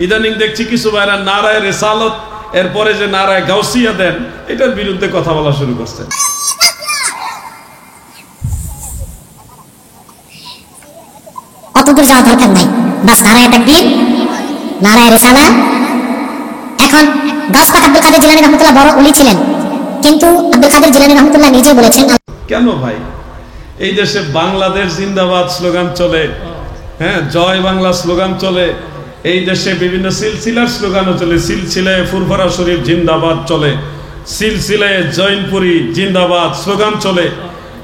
ইদানিং দেখছি কিছু ভাইরা নারায়ে রিসালত এরপরে যে নারায়ে গাউসিয়া দেন এটার বিরুদ্ধে কথা বলা শুরু করছেন। অতদূর যাওয়া দরকার নাই, বাস নারায়ে তাকবীর, নারায়ে রিসালা। এখন গাউস পাক আব্দুল কাদের জিলানী রহমাতুল্লাহ বড় ওলি ছিলেন, কিন্তু আব্দুল কাদের জিলানী রহমাতুল্লাহ নিজে বলেছেন, কেন ভাই এই দেশে বাংলাদেশ জিন্দাবাদ স্লোগান চলে, হ্যাঁ জয় বাংলা স্লোগান চলে, এই দেশে বিভিন্ন সিলসিলার স্লোগানও চলে, সিলসিলায় ফুরফুরা শরীফ জিন্দাবাদ চলে, সিলসিলায় জৈনপুরি জিন্দাবাদ স্লোগান চলে,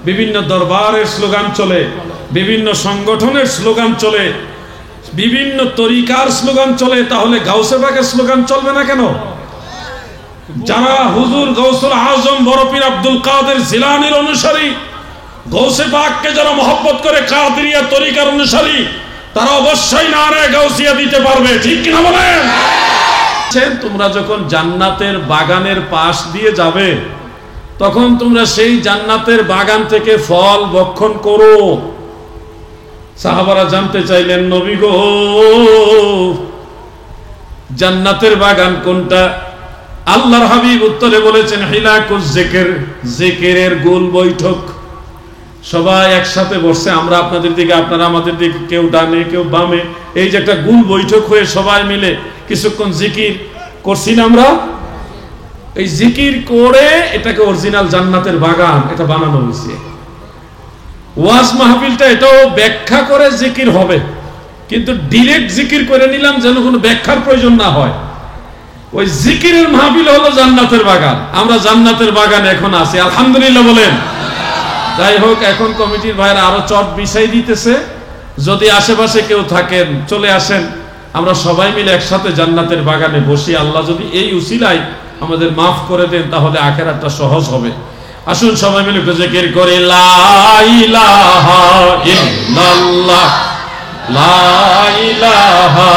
বিভিন্ন দরবারের স্লোগান চলে, বিভিন্ন সংগঠনের স্লোগান চলে, বিভিন্ন তরিকার স্লোগান চলে, তাহলে গাউসে পাকের স্লোগান চলবে না কেন? যারা হুজুর গাউসুল আজম বড় পীর আব্দুল কাদের জিলানীর অনুসারী, গাউসে পাককে যারা মহব্বত করে, কাদেরিয়া তরিকার অনুসারী, তারা অবশ্যই নারায়ে গাউসিয়া দিতে পারবে, ঠিক কিনা বলেন? তোমরা যখন জান্নাতের বাগানের পাশ দিয়ে যাবে তখন তোমরা সেই জান্নাতের বাগান থেকে ফল ভক্ষণ করো। সাহাবারা জানতে চাইলেন, নবী গো জান্নাতের বাগান কোনটা? আল্লাহর হাবিব উত্তরে বলেছেন, হিলাকুজ জিকির, জিকিরের গোল বৈঠক। সবাই একসাথে বসছে, আমরা আপনাদের দিকে, আপনারা আমাদের দিকে, কেউ ডানে কেউ বামে, এই যে একটা গোল বৈঠক হয়ে সবাই মিলে কিছুক্ষণ জিকির করছি না আমরা? এই জিকির করে এটাকে অরিজিনাল জান্নাতের বাগান এটা বানানো হয়েছে। ওয়াজ মাহফিলটা এটাও ব্যাখ্যা করে জিকির হবে, কিন্তু ডিরেক্ট জিকির করে নিলাম যেন কোনো ব্যাখ্যার প্রয়োজন না হয়। ওই জিকিরের মাহফিল হলো জান্নাতের বাগান। আমরা জান্নাতের বাগানে এখন আছি, আলহামদুলিল্লাহ বলেন। যাই হোক, এখন কমিটির ভাইরা আরো চট বিছাই দিতেছে, যদি আশেপাশে কেউ থাকেন চলে আসেন, আমরা সবাই মিলে একসাথে জান্নাতের বাগানে বসি। আল্লাহ যদি এই উসিলায় আমাদের মাফ করে দেন তাহলে আখিরাতটা সহজ হবে। আসুন সবাই মিলে জিকির করি, লা ইলাহা ইল্লাল্লাহ, লা ইলাহা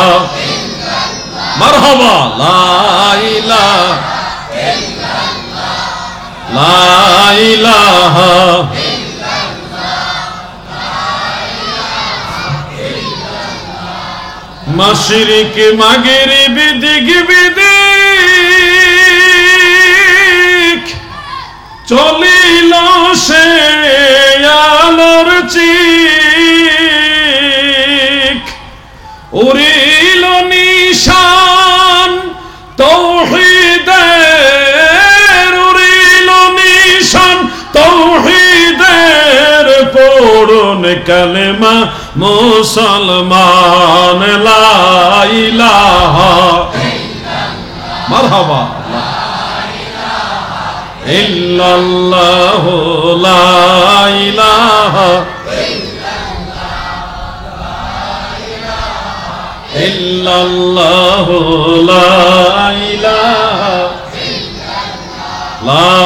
ইল্লাল্লাহ, মারহাবা, লা ইলাহা ইল্লাল্লাহ, লা ইলাহা মাশরিক মাগরিব দিক বিদিক চলিল সে আলোর চিক, উড়িল নিশান তাওহীদের, উড়িল নিশান তাওহীদের, পড়ুন কালেমা মুসলমান, লা ইলাহা ইল্লাল্লাহ, মারহাবা, লা ইলাহা ইল্লাল্লাহ, লা ইলাহা ইল্লাল্লাহ, লা ইলাহা লা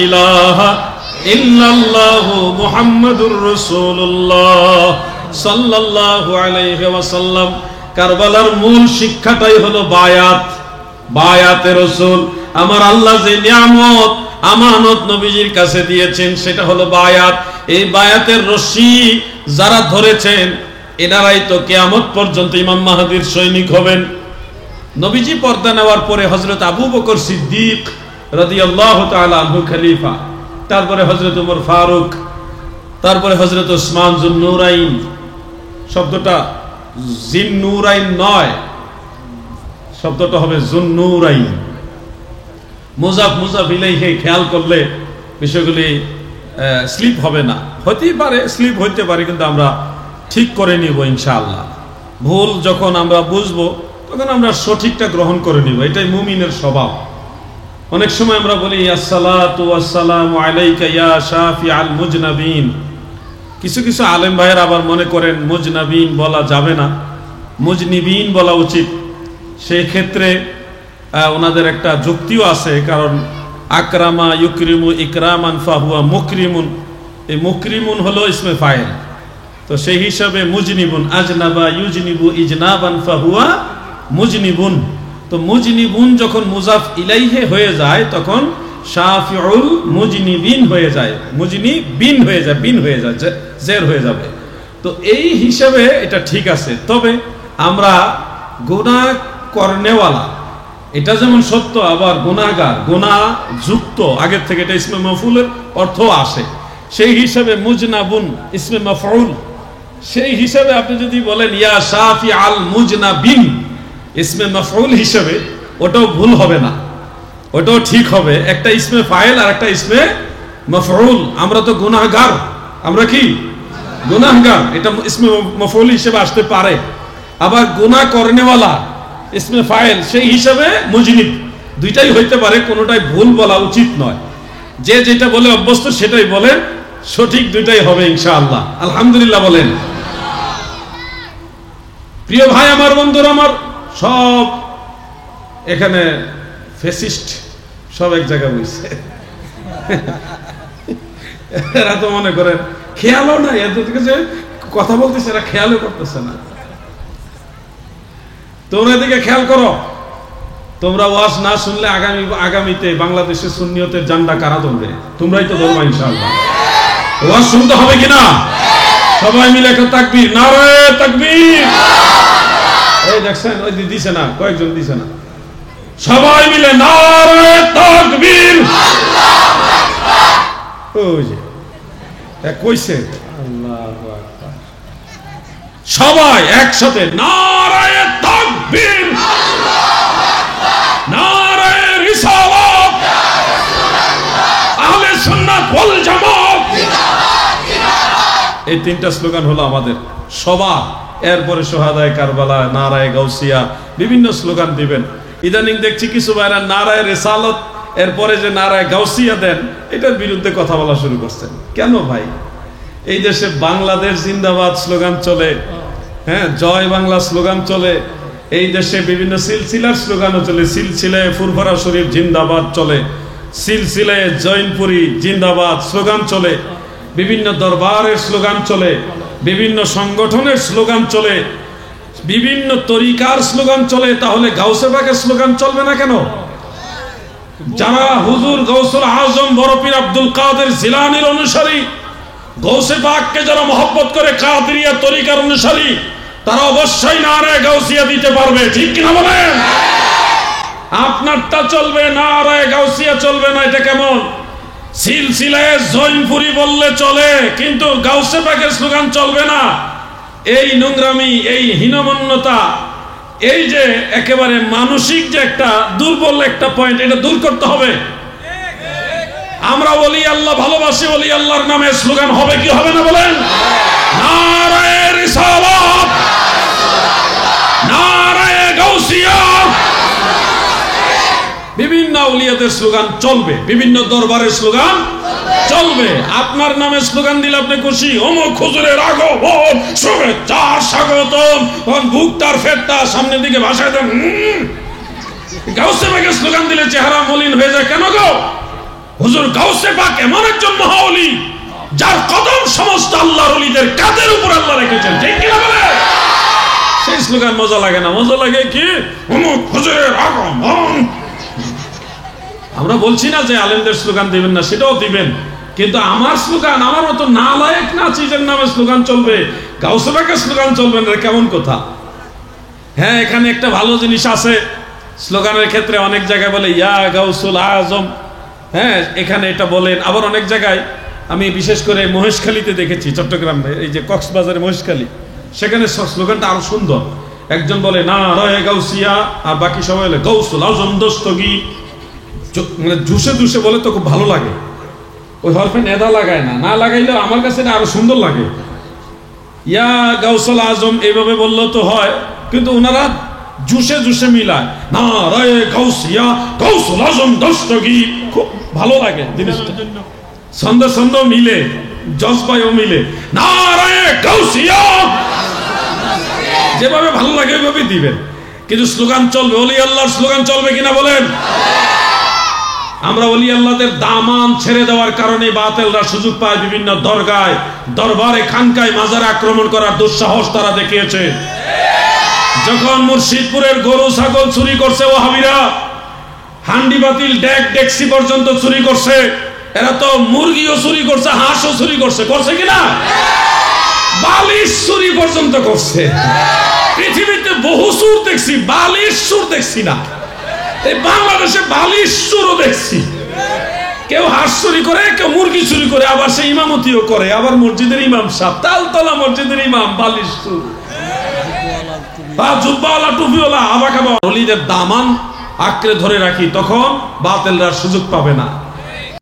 ইলাহা ইল্লাল্লাহ মুহাম্মাদুর রাসূলুল্লাহ সাল্লাল্লাহু আলাইহি ওয়াসাল্লাম। কারবালার মূল শিক্ষাটাই হলো বায়াত, বায়াতে রাসূল। আমার আল্লাহ যে নিয়ামত আমানত নবীজির কাছে দিয়েছেন সেটা হলো বায়াত। এই বায়াতের রশি যারা ধরেছেন এনারাই তো কিয়ামত পর্যন্ত ইমাম মাহদীর সৈনিক হবেন। নবীজি পর্দা নেওয়ার পরে হযরত আবু বকর সিদ্দিক রাদিয়াল্লাহু তাআলা আনহু খলিফা, তারপরে হযরত ওমর ফারুক, তারপরে হযরত ওসমান যুন্নুরাইন। শব্দটা জিন্নুরাইন নয়, শব্দটা হবে যুন্নুরাইন। মুজাফ মুজাফ ইলাইহি খেয়াল করলে বিষয়গুলি স্লিপ হবে না। হতেই পারে, স্লিপ হইতে পারে, কিন্তু আমরা ঠিক করে নিব ইনশাআল্লাহ। ভুল যখন আমরা বুঝবো তখন আমরা সঠিকটা গ্রহণ করে নিব, এটাই মুমিনের স্বভাব। অনেক সময় আমরা বলি আসসালাতু ওয়াসসালামু আলাইকা ইয়া শাফিআল মুজনাবিন। কিছু কিছু আলেম ভাইয়ের আবার মনে করেন মুজনাবিন বলা যাবে না, মুজনিবিন বলা উচিত। সেই ক্ষেত্রে ওনাদের একটা যুক্তিও আছে, কারণ আকরামা ইউকরিমু ইকরামান ফাহুয়া মুকরিমুন, এই মুকরিমুন হলো ইসমে ফাইল, তো সেই হিসাবে মুজনিবুন, আজনাবা ইউজনিবু ইজনাবান ফাহুয়া মুজনিবুন। তো মুজনিবুন যখন মুজাফ ইলাইহি হয়ে যায় তখন শাফিউল মুজনিবিন হয়ে যায়, মুজনিবিন হয়ে যায়, বিন হয়ে যায়, জের হয়ে যাবে। তো এই হিসাবে এটা ঠিক আছে। তবে আমরা গুনাহ করনেওয়ালা এটা যেমন সত্য, আবার গুনাহগার গুনাহ যুক্ত আগের থেকে এটা ইসমে মাফউলের অর্থ আসে। সেই হিসাবে মুজনাবুন ইসমে মাফউল, সেই হিসাবে আপনি যদি বলেন ইয়া শাফি আল মুজনাবিন ইসমে মাফউল হিসাবে, ওটাও ভুল হবে না, ওটাও ঠিক হবে। একটা ইসমে ফাইল আর একটা ইসমে মাফউল। আমরা তো গুনাহগার, আমরা কি গুনাহগার, এটা ইসমে মাফউল হিসেবে আসতে পারে। আবার গুনাহ করনেওয়ালা ইসমে ফাইল, সেই হিসাবে মুজনিব, দুইটাই হইতে পারে, কোনোটাই ভুল বলা উচিত নয়। যে যেটা বলে অভ্যস্ত সেটাই বলেন, সঠিক দুইটাই হবে ইনশাআল্লাহ। আলহামদুলিল্লাহ বলেন। প্রিয় ভাই আমার, বন্ধুরা আমার, সব এখানে ফেসিস্ট সব এক জায়গায় বসে, এরা তো মনে করেন খেয়ালও নাই, এদের যে কথা বলতেছে এরা খেয়ালও করতেছে না। তোমরা এদিকে খেয়াল করো, তোমরা ওয়াজ না শুনলে আগামীতে বাংলাদেশে সুন্নিয়তের জান্ডা কারা ধরবে? তোমরাই তো ধরবা ইনশাআল্লাহ। ওয়াজ শুনতে হবে কিনা? সবাই মিলে একটা তাকবীর, নারায়ে তাকবীর। এই দেখছেন ওই দিছে না, কয়েকজন দিছে না, সবাই মিলে নারায়ে তাকবীর। আল্লাহু আকবার। ওই যে এক কইছে আল্লাহু আকবার, সবাই একসাথে নারায়ে তাকবীর, আল্লাহু আকবার, নারায়ে রিসালাত, ইয়া রাসূলুল্লাহ, আহলে সুন্নাত ওয়াল জামাত জিন্দাবাদ জিন্দাবাদ। এই তিনটা স্লোগান হলো আমাদের সবার। এরপরে সোহাদায়ে কারবালা, নারায়ে গাউসিয়া, বিভিন্ন স্লোগান দিবেন। ইদানিং দেখছি কিছু ভাইরা নারায়ে রিসালাত এরপরে যে নারায়ে গাউসিয়া দেন, এটার বিরুদ্ধে কথা বলা শুরু করছেন। কেন ভাই? এই দেশে বাংলাদেশ জিন্দাবাদ স্লোগান চলে, হ্যাঁ, জয় বাংলা স্লোগান চলে, এই দেশে বিভিন্ন সিলসিলার স্লোগানও চলে। সিলসিলায় ফুরফুরা শরীফ জিন্দাবাদ চলে, সিলসিলায় জৈনপুরি জিন্দাবাদ স্লোগান চলে, বিভিন্ন দরবারের স্লোগান চলে, বিভিন্ন সংগঠনের স্লোগান চলে, বিভিন্ন তরিকার স্লোগান চলে। তাহলে গাউসে পাকের স্লোগান চলবে না কেন? যারা হুজুর গাউসুল আজম বড় পীর আব্দুল কাদের জিলানীর অনুসারী, গাউসে পাককে যারা মহব্বত করে, কাদেরিয়া তরিকার অনুসারী, তারা অবশ্যই নারায়ে গাউসিয়া দিতে পারবে, ঠিক কিনা বলেন? আপনারটা চলবে, নারায়ে গাউসিয়া চলবে না, এটা কেমন? সিলসিলায়ে জৈনপুরি বললে চলে, কিন্তু গাউসে পাকের স্লোগান চলবে না। এই নোংরামি, এই হীনমন্যতা, এই যে একেবারে মানসিক যে একটা দুর্বল একটা পয়েন্ট, এটা দূর করতে হবে। আমরা ওলি আল্লাহ ভালোবাসি, ওলি আল্লাহর নামে স্লোগান হবে কি হবে না বলেন? নারায়ে রিসালাত, নারায়ে গাউসিয়া, বিভিন্ন আউলিয়াদের স্লোগান চলবে, বিভিন্ন দরবারের স্লোগান চলবে। আপনার নামে স্লোগান দিলে আপনি খুশি, অমুক হুজুরের আগমন, শুভেচ্ছা, স্বাগতম, বুকটার ফেরটা সামনের দিকে ভাষায় দেন। গাউসে পাকের স্লোগান দিলে চেহারা মলিন হয়ে যায় কেন গো? হুজুর গাউসে পাক এমন একজন মহাওলি, যার কদম সমস্ত আল্লাহর ওলিদের কাঁধের উপর আল্লাহ রেখেছেন, ঠিক কি না বলে? সেই স্লোগান মজা লাগে না, মজা লাগে কি অমুক হুজুরের আগমন। আমরা বলছি না যে আলেমদের স্লোগান দিবেন না, সেটাও দিবেন, কিন্তু আমার স্লোগান, আমার মতো নালায়েক না চিজের নামে স্লোগান চলবে, গাউসে পাকের স্লোগান চলবে না, কেমন কথা? হ্যাঁ, এখানে একটা ভালো জিনিস আছে স্লোগানের ক্ষেত্রে, অনেক জায়গায় বলে ইয়া গাউসুল আজম, হ্যাঁ, এখানে এটা বলেন। আবার অনেক জায়গায় আমি বিশেষ করে মহেশখালীতে দেখেছি, চট্টগ্রামে, এই যে কক্সবাজারে মহেশখালী, সেখানে স্লোগানটা আরো সুন্দর। একজন বলে নারায়ে গাউসিয়া, আর বাকি সবাই বলে গাউসুল আজম দস্তগীর, মানে জুসে জুসে বলে তো খুব ভালো লাগে। ওই হরফে নেদা লাগায় না, না লাগাইলেও আমার কাছে এটা আরো সুন্দর লাগে। ইয়া গাউসুল আজম এইভাবে বললেও তো হয়, কিন্তু ওনারা জুসে জুসে মিলায়, নারায়ে গাউসিয়া, গাউসুল আজম দস্তগীর, খুব ভালো লাগে জিনিসটা। ছন্দ ছন্দ মিলে, জজবায়ও মিলে, নারায়ে গাউসিয়া, যেভাবে ভালো লাগে ওইভাবে দিবেন, কিন্তু স্লোগান চলবে। ওলি আল্লাহর স্লোগান চলবে কিনা বলেন? আমরা ওলি আল্লাহদের দামান ছেড়ে দেওয়ার কারণে বাতিলরা সুযোগ পায় বিভিন্ন দরগায়, দরবারে, খানকায়, মাজারে আক্রমণ করার দুঃসাহস তারা দেখিয়েছে। যখন মুর্শিদপুরের গরু ছাগল চুরি করছে ওয়াহাবিরা, হান্ডি বাতিল ডেক ডেক্সি পর্যন্ত চুরি করছে, এরা তো মুরগিও চুরি করছে, হাঁসও চুরি করছে, করছে কিনা? বালিশ চুরি পর্যন্ত করছে। পৃথিবীতে বহু সুর দেখছি, বালিশ সুর দেখছি না। এই বাংলাদেশে বালিশ সুরও দেখছি। কেউ হাঁস চুরি করে, কেউ মুরগি চুরি করে, আবার সে ইমামতিও করে, আবার মসজিদের ইমাম সাহেব, তালতলা মসজিদের ইমাম, বালিশ সুর, জুব্বাওয়ালা টুপিওয়ালা, আবার ওলিদের দামান আঁকড়ে ধরে রাখি, তখন বাতিলরা সুযোগ পাবে না।